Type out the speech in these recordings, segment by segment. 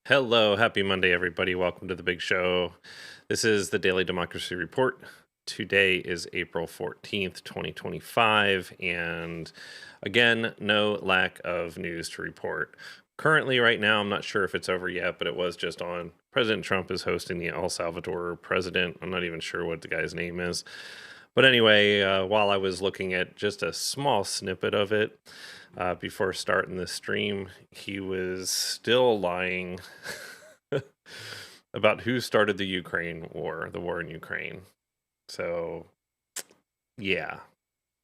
Hello, happy Monday, everybody. Welcome to the big show. This is the Daily Democracy Report. Today is April 14th, 2025. And again, no lack of news to report. Currently, right now, I'm not sure if it's over yet, but it was just on. President Trump is hosting the El Salvador president. I'm not even sure what the guy's name is. But anyway, while I was looking at just a small snippet of it before starting the stream, he was still lying about who started the Ukraine war, the war in Ukraine. So, yeah,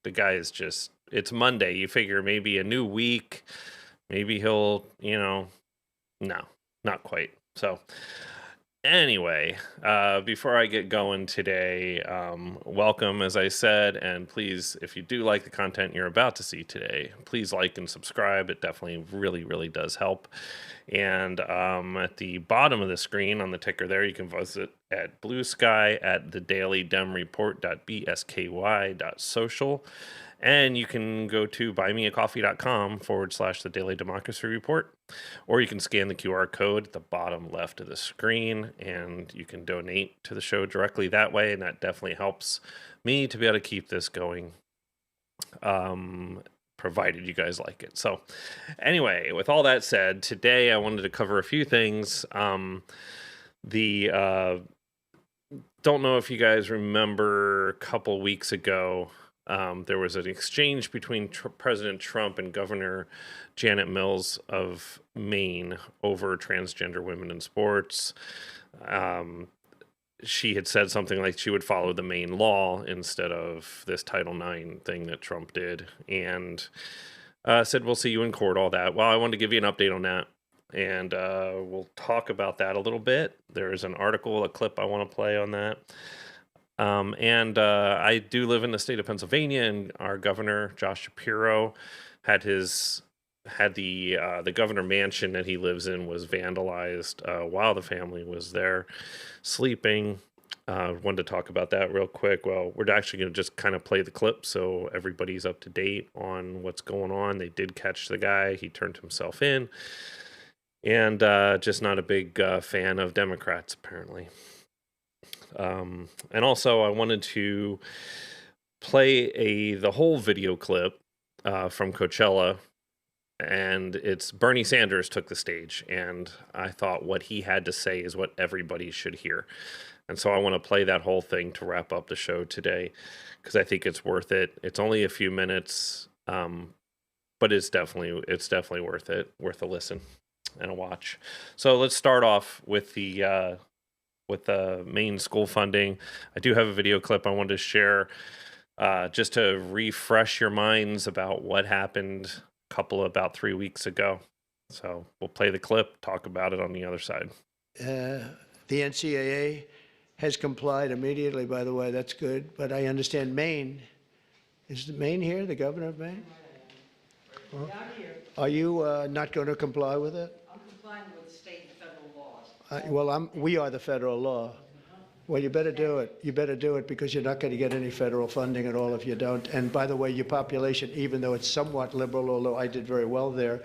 the guy is just, it's Monday. You figure maybe a new week, maybe he'll, no, not quite. So, anyway, before I get going today, welcome, as I said, and please, if you do like the content you're about to see today, please like and subscribe. It definitely really, really does help. And at the bottom of the screen on the ticker there, you can visit at Blue Sky at thedailydemreport.bsky.social. And you can go to buymeacoffee.com/the Daily Democracy Report, or you can scan the QR code at the bottom left of the screen, and you can donate to the show directly that way, and that definitely helps me to be able to keep this going, provided you guys like it. So anyway, with all that said, today I wanted to cover a few things. Don't know if you guys remember a couple weeks ago, there was an exchange between President Trump and Governor Janet Mills of Maine over transgender women in sports. She had said something like she would follow the Maine law instead of this Title IX thing that Trump did, and said, we'll see you in court, all that. Well, I wanted to give you an update on that, and we'll talk about that a little bit. There's an article, a clip I want to play on that. I do live in the state of Pennsylvania, and our governor, Josh Shapiro, had the governor mansion that he lives in was vandalized while the family was there sleeping. Wanted to talk about that real quick. Well, we're actually going to just kind of play the clip so everybody's up to date on what's going on. They did catch the guy. He turned himself in. And just not a big fan of Democrats, apparently. And also, I wanted to play the whole video clip from Coachella, and it's Bernie Sanders took the stage, and I thought what he had to say is what everybody should hear. And so I want to play that whole thing to wrap up the show today, because I think it's worth it. It's only a few minutes, but it's definitely worth it, worth a listen and a watch. So let's start off with the Maine school funding. I do have a video clip I wanted to share just to refresh your minds about what happened about 3 weeks ago. So we'll play the clip, talk about it on the other side. The NCAA has complied immediately, by the way. That's good. But I understand Maine. Is Maine here, the governor of Maine? Well, I'm here. Are you not going to comply with it? I'm complying with state and federal laws. We are the federal law. Well, you better do it. You better do it, because you're not going to get any federal funding at all if you don't. And by the way, your population, even though it's somewhat liberal, although I did very well there,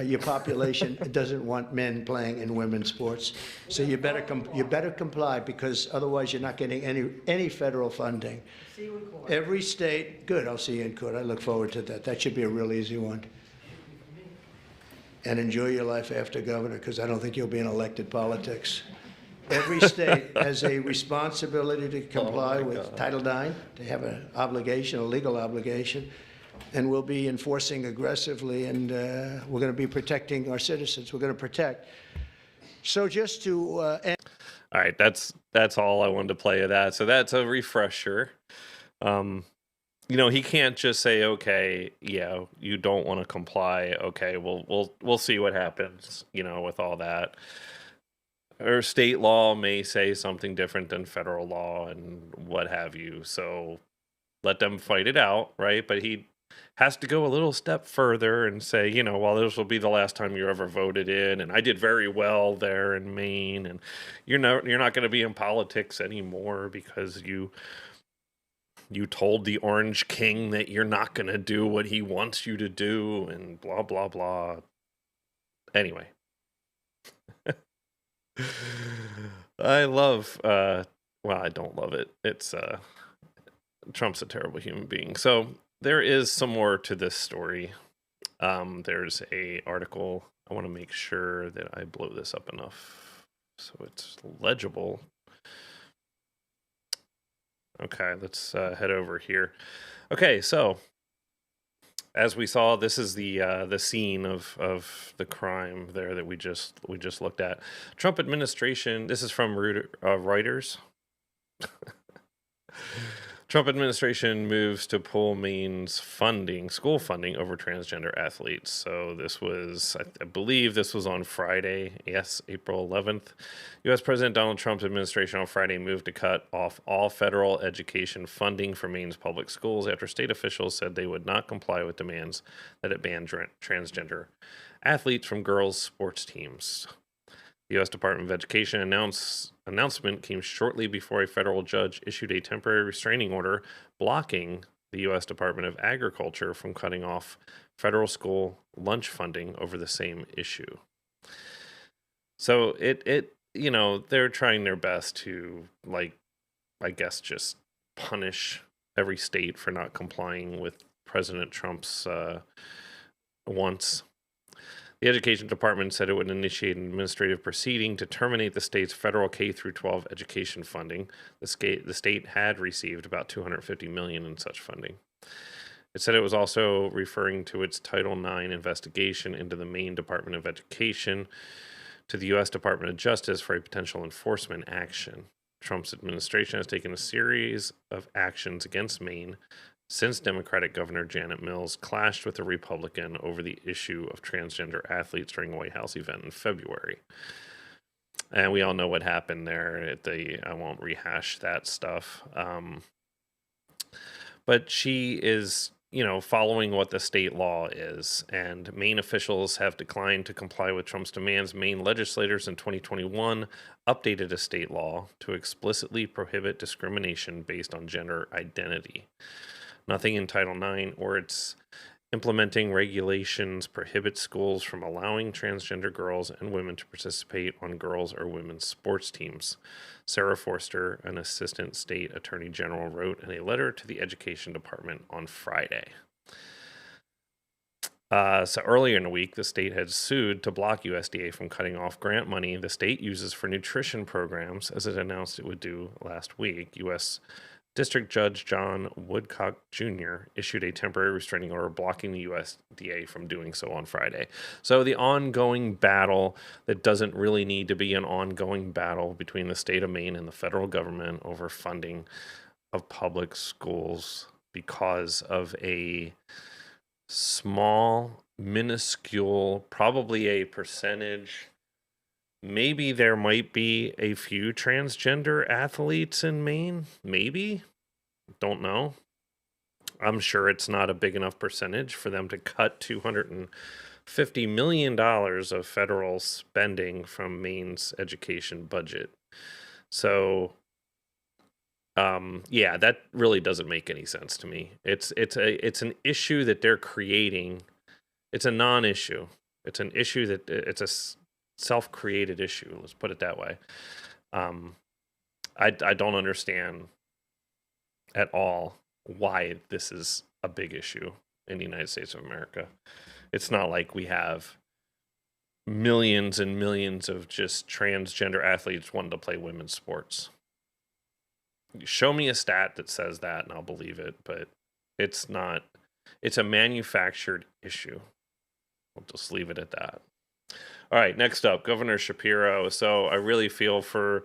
your population doesn't want men playing in women's sports. So you better comply, because otherwise you're not getting any federal funding. See you in court. Every state, good, I'll see you in court. I look forward to that. That should be a real easy one. And enjoy your life after governor, because I don't think you'll be in elected politics. Every state has a responsibility to comply with Title IX. They have an obligation, a legal obligation, and we'll be enforcing aggressively, and we're going to be protecting our citizens. We're going to protect. So just to end. All right, that's all I wanted to play of that. So that's a refresher. He can't just say, okay, yeah, you don't want to comply. Okay, we'll see what happens, with all that. Or state law may say something different than federal law and what have you. So let them fight it out, right? But he has to go a little step further and say, well, this will be the last time you're ever voted in, and I did very well there in Maine, and you're not going to be in politics anymore because you told the Orange King that you're not going to do what he wants you to do, and blah, blah, blah. Anyway. I love, well, I don't love it. It's, Trump's a terrible human being. So there is some more to this story. There's a article. I want to make sure that I blow this up enough so it's legible. Okay, let's head over here. Okay, so as we saw, this is the scene of the crime there that we just looked at. Trump administration. This is from Reuters. Trump administration moves to pull Maine's funding, school funding, over transgender athletes. So this was, I believe, this was on Friday. Yes, April 11th. U.S. President Donald Trump's administration on Friday moved to cut off all federal education funding for Maine's public schools after state officials said they would not comply with demands that it ban transgender athletes from girls' sports teams. The U.S. Department of Education announcement came shortly before a federal judge issued a temporary restraining order blocking the U.S. Department of Agriculture from cutting off federal school lunch funding over the same issue. So they're trying their best to, like, I guess, just punish every state for not complying with President Trump's wants. The Education Department said it would initiate an administrative proceeding to terminate the state's federal K-12 education funding. The state had received about $250 million in such funding. It said it was also referring to its Title IX investigation into the Maine Department of Education to the U.S. Department of Justice for a potential enforcement action. Trump's administration has taken a series of actions against Maine since Democratic Governor Janet Mills clashed with a Republican over the issue of transgender athletes during a White House event in February. And we all know what happened there. I won't rehash that stuff. But she is, following what the state law is. And Maine officials have declined to comply with Trump's demands. Maine legislators in 2021 updated a state law to explicitly prohibit discrimination based on gender identity. Nothing in Title IX or its implementing regulations prohibits schools from allowing transgender girls and women to participate on girls' or women's sports teams. Sarah Forster, an assistant state attorney general, wrote in a letter to the Education Department on Friday. So earlier in the week, the state had sued to block USDA from cutting off grant money the state uses for nutrition programs, as it announced it would do last week. U.S. District Judge John Woodcock Jr. issued a temporary restraining order blocking the USDA from doing so on Friday. So the ongoing battle that doesn't really need to be an ongoing battle between the state of Maine and the federal government over funding of public schools because of a small, minuscule, probably a percentage. Maybe there might be a few transgender athletes in Maine. Maybe. Don't know. I'm sure it's not a big enough percentage for them to cut $250 million of federal spending from Maine's education budget. So, yeah, that really doesn't make any sense to me. It's an issue that they're creating. It's a non-issue. It's an issue that it's a self-created issue. Let's put it that way. I don't understand at all why this is a big issue in the United States of America. It's not like we have millions and millions of just transgender athletes wanting to play women's sports. Show me a stat that says that and I'll believe it, but it's not. It's a manufactured issue. We'll just leave it at that. All right, next up, Governor Shapiro. So I really feel for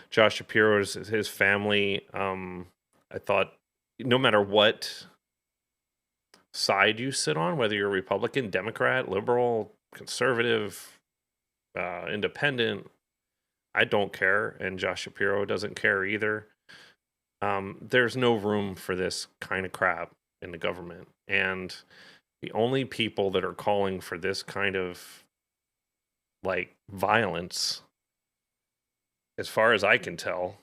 Josh Shapiro's his family. I thought no matter what side you sit on, whether you're Republican, Democrat, liberal, conservative, independent, I don't care, and Josh Shapiro doesn't care either. There's no room for this kind of crap in the government, and the only people that are calling for this kind of violence, as far as I can tell,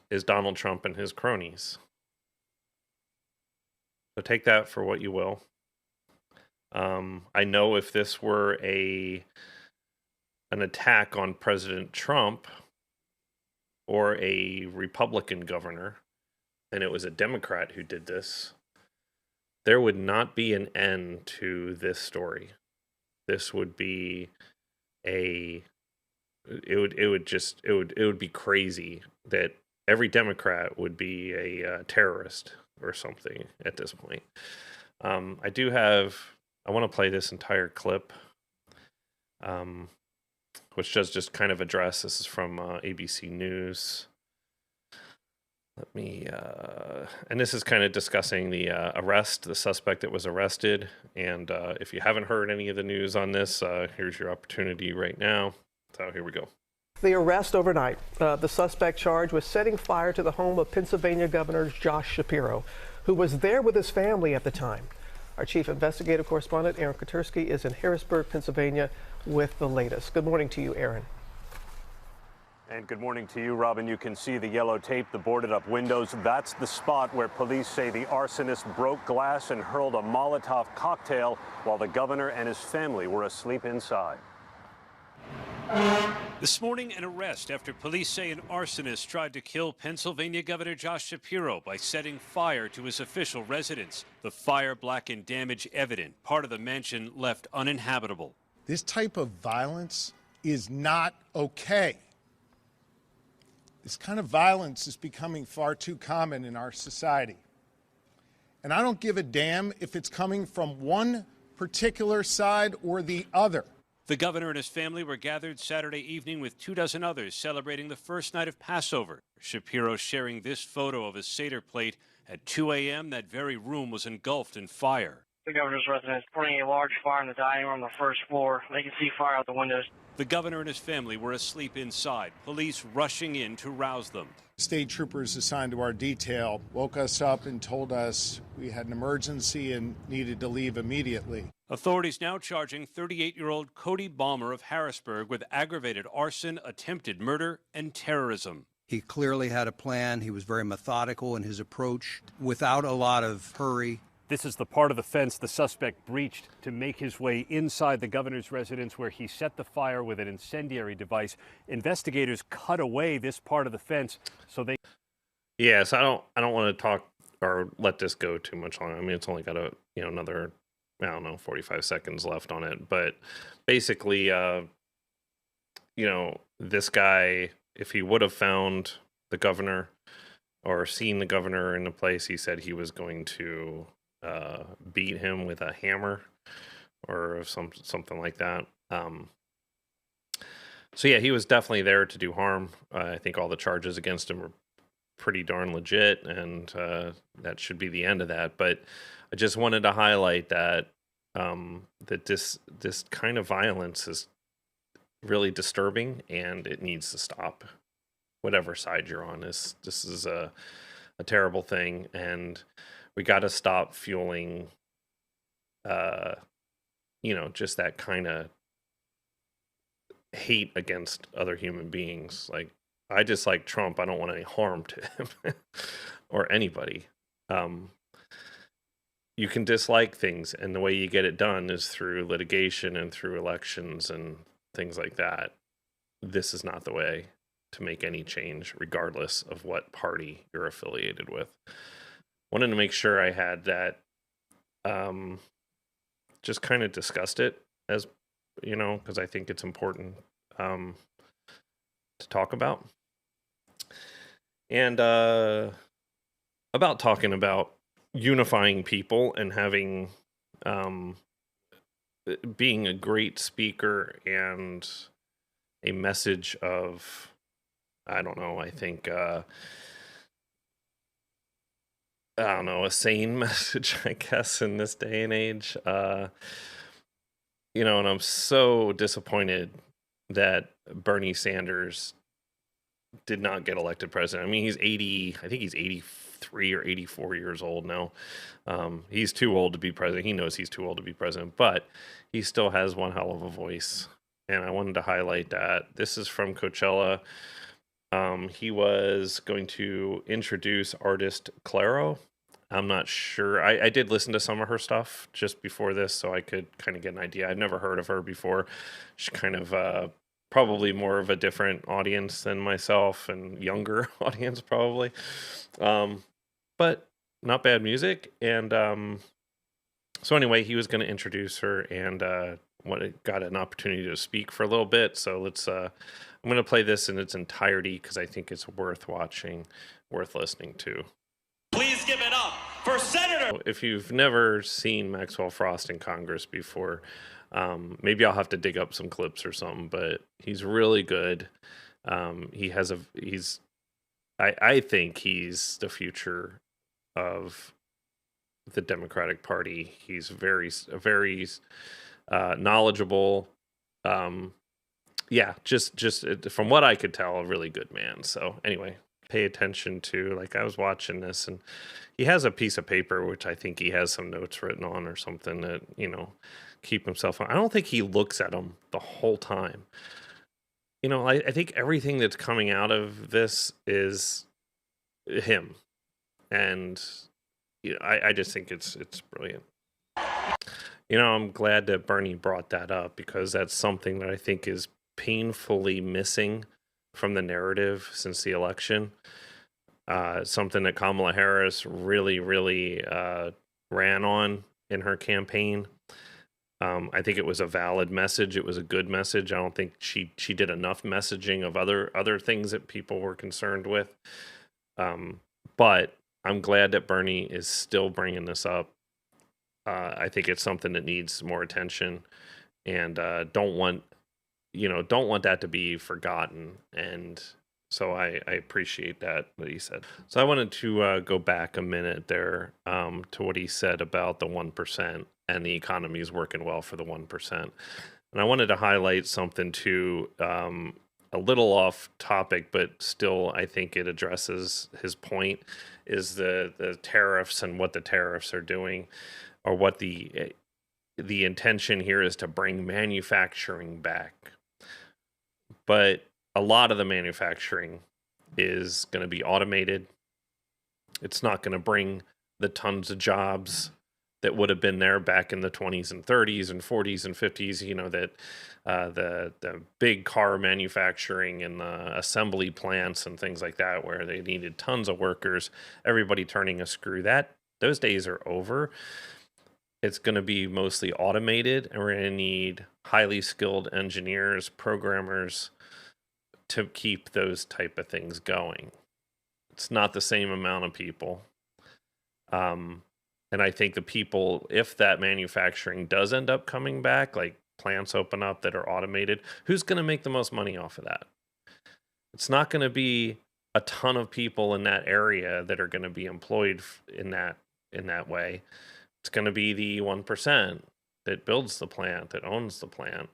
is Donald Trump and his cronies. So take that for what you will. I know if this were a an attack on President Trump or a Republican governor, and it was a Democrat who did this, there would not be an end to this story. This would be a it would be crazy that every Democrat would be a terrorist or something at this point. I want to play this entire clip, which does just kind of address. This is from ABC News. Let me, and this is kind of discussing the arrest, the suspect that was arrested. And if you haven't heard any of the news on this, here's your opportunity right now. So here we go. The arrest overnight. The suspect charged with setting fire to the home of Pennsylvania Governor Josh Shapiro, who was there with his family at the time. Our chief investigative correspondent, Aaron Katersky, is in Harrisburg, Pennsylvania, with the latest. Good morning to you, Aaron. And good morning to you, Robin. You can see the yellow tape, the boarded up windows. That's the spot where police say the arsonist broke glass and hurled a Molotov cocktail while the governor and his family were asleep inside. This morning, an arrest after police say an arsonist tried to kill Pennsylvania Governor Josh Shapiro by setting fire to his official residence. The fire blackened damage evident, part of the mansion left uninhabitable. This type of violence is not okay. This kind of violence is becoming far too common in our society. And I don't give a damn if it's coming from one particular side or the other. The governor and his family were gathered Saturday evening with 24 others celebrating the first night of Passover. Shapiro sharing this photo of his Seder plate. At 2 a.m., that very room was engulfed in fire. The governor's residence burning a large fire in the dining room on the first floor. They can see fire out the windows. The governor and his family were asleep inside, police rushing in to rouse them. State troopers assigned to our detail woke us up and told us we had an emergency and needed to leave immediately. Authorities now charging 38-year-old Cody Balmer of Harrisburg with aggravated arson, attempted murder, and terrorism. He clearly had a plan. He was very methodical in his approach, without a lot of hurry. This is the part of the fence the suspect breached to make his way inside the governor's residence, where he set the fire with an incendiary device. Investigators cut away this part of the fence so they... Yes, I don't want to talk or let this go too much longer. I mean, it's only got another, 45 seconds left on it. But basically, this guy, if he would have found the governor or seen the governor in the place, he said he was going to beat him with a hammer or something like that. So yeah, he was definitely there to do harm. I think all the charges against him were pretty darn legit, and that should be the end of that. But I just wanted to highlight that that this kind of violence is really disturbing, and it needs to stop. Whatever side you're on, this is a terrible thing, and we got to stop fueling, just that kind of hate against other human beings. Like, I dislike Trump. I don't want any harm to him or anybody. You can dislike things, and the way you get it done is through litigation and through elections and things like that. This is not the way to make any change, regardless of what party you're affiliated with. Wanted to make sure I had that, just kind of discussed it, as because I think it's important to talk about. And about talking about unifying people and having being a great speaker and a message of, I think a sane message, I guess, in this day and age. And I'm so disappointed that Bernie Sanders did not get elected president. I mean, he's 80, I think he's 83 or 84 years old now. He's too old to be president. He knows he's too old to be president, but he still has one hell of a voice. And I wanted to highlight that. This is from Coachella. He was going to introduce artist Clairo. I'm not sure. I did listen to some of her stuff just before this, so I could kind of get an idea. I'd never heard of her before. She kind of probably more of a different audience than myself and younger audience probably. But not bad music. And so anyway, he was going to introduce her and got an opportunity to speak for a little bit. So let's I'm going to play this in its entirety because I think it's worth watching, worth listening to. Please give it up for Senator. If you've never seen Maxwell Frost in Congress before, maybe I'll have to dig up some clips or something, but he's really good. I think he's the future of the Democratic Party. He's very knowledgeable. Just from what I could tell, a really good man. So anyway, pay attention to, like, I was watching this and he has a piece of paper, which I think he has some notes written on or something that, keep himself on. I don't think he looks at them the whole time. I think everything that's coming out of this is him. And I just think it's brilliant. I'm glad that Bernie brought that up because that's something that I think is painfully missing from the narrative since the election. Something that Kamala Harris really, really ran on in her campaign. I think it was a valid message. It was a good message. I don't think she did enough messaging of other things that people were concerned with. But I'm glad that Bernie is still bringing this up. I think it's something that needs more attention, and don't want that to be forgotten. And so I appreciate that what he said. So I wanted to go back a minute there to what he said about the 1% and the economy is working well for the 1%. And I wanted to highlight something too, a little off topic, but still I think it addresses his point, is the tariffs and what the tariffs are doing, or what the intention here is to bring manufacturing back. But a lot of the manufacturing is going to be automated. It's not going to bring the tons of jobs that would have been there back in the 20s and 30s and 40s and 50s, that the big car manufacturing and the assembly plants and things like that, where they needed tons of workers, everybody turning a screw. Those days are over. It's going to be mostly automated, and we're going to need highly skilled engineers, programmers to keep those type of things going. It's not the same amount of people. And I think the people, if that manufacturing does end up coming back, like plants open up that are automated, who's going to make the most money off of that? It's not going to be a ton of people in that area that are going to be employed in that way. It's going to be the 1% that builds the plant, that owns the plant.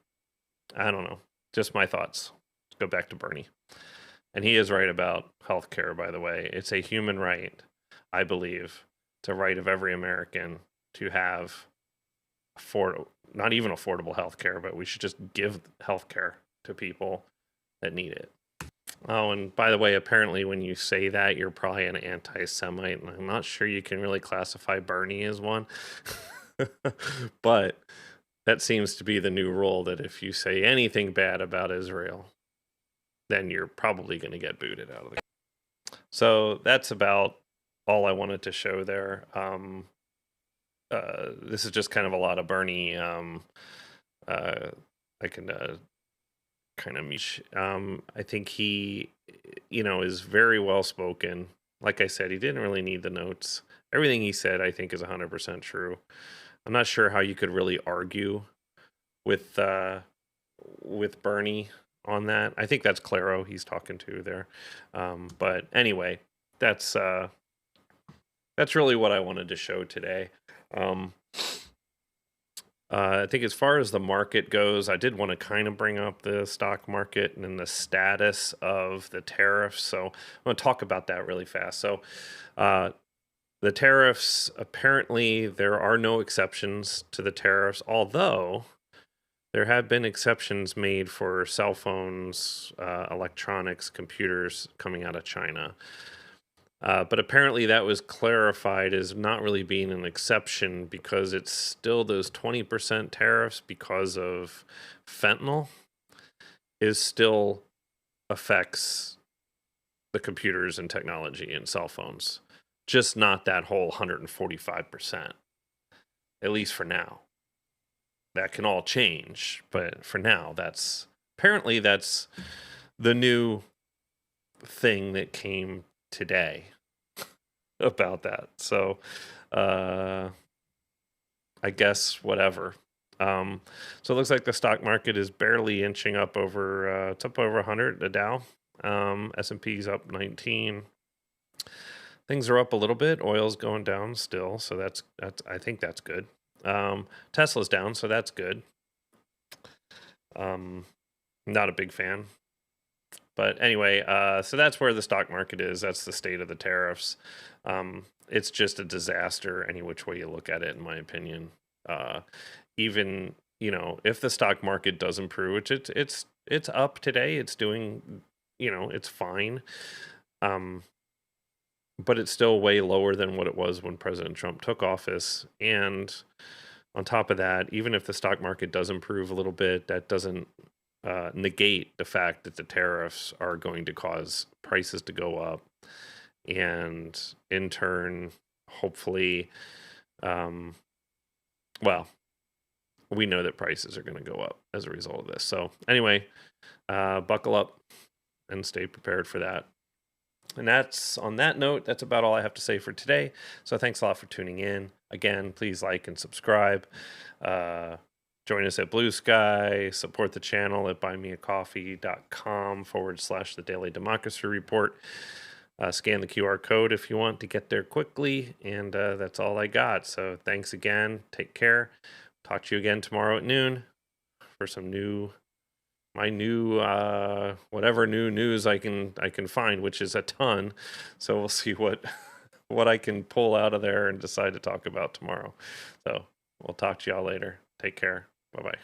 I don't know. Just my thoughts. Let's go back to Bernie. And he is right about healthcare, by the way. It's a human right, I believe. It's a right of every American to have not even affordable healthcare, but we should just give healthcare to people that need it. Oh, and by the way, apparently when you say that, you're probably an anti-Semite, and I'm not sure you can really classify Bernie as one. But that seems to be the new rule, that if you say anything bad about Israel, then you're probably going to get booted out of the. So that's about all I wanted to show there. This is just kind of a lot of Bernie. I can kind of I think he, is very well spoken. Like I said, he didn't really need the notes. Everything he said, I think, is 100% true. I'm not sure how you could really argue with Bernie on that. I think that's Claro he's talking to there. But anyway, that's really what I wanted to show today. I think as far as the market goes, I did want to kind of bring up the stock market and the status of the tariffs. So I'm going to talk about that really fast. So the tariffs, apparently there are no exceptions to the tariffs, although there have been exceptions made for cell phones, electronics, computers coming out of China. But apparently that was clarified as not really being an exception because it's still those 20% tariffs because of fentanyl. is still affects the computers and technology and cell phones, just not that whole 145%, at least for now. That can all change, but for now, apparently that's the new thing that came today about that. So, I guess whatever. So it looks like the stock market is barely inching up over. It's up over 100. The Dow, S&P's up 19. Things are up a little bit. Oil's going down still, so that's I think that's good. Tesla's down, so that's good. Not a big fan. But anyway, so that's where the stock market is. That's the state of the tariffs. It's just a disaster any which way you look at it, in my opinion. Even, if the stock market does improve, which it's up today, it's doing, it's fine. But it's still way lower than what it was when President Trump took office. And on top of that, even if the stock market does improve a little bit, that doesn't negate the fact that the tariffs are going to cause prices to go up, and in turn, hopefully, we know that prices are going to go up as a result of this. So anyway, buckle up and stay prepared for that. And on that note, that's about all I have to say for today. So thanks a lot for tuning in. Again, please like and subscribe. Join us at Blue Sky. Support the channel at buymeacoffee.com/The Daily Democracy Report. Scan the QR code if you want to get there quickly. And that's all I got. So thanks again. Take care. Talk to you again tomorrow at noon for some whatever new news I can find, which is a ton. So we'll see what I can pull out of there and decide to talk about tomorrow. So we'll talk to y'all later. Take care. Bye-bye.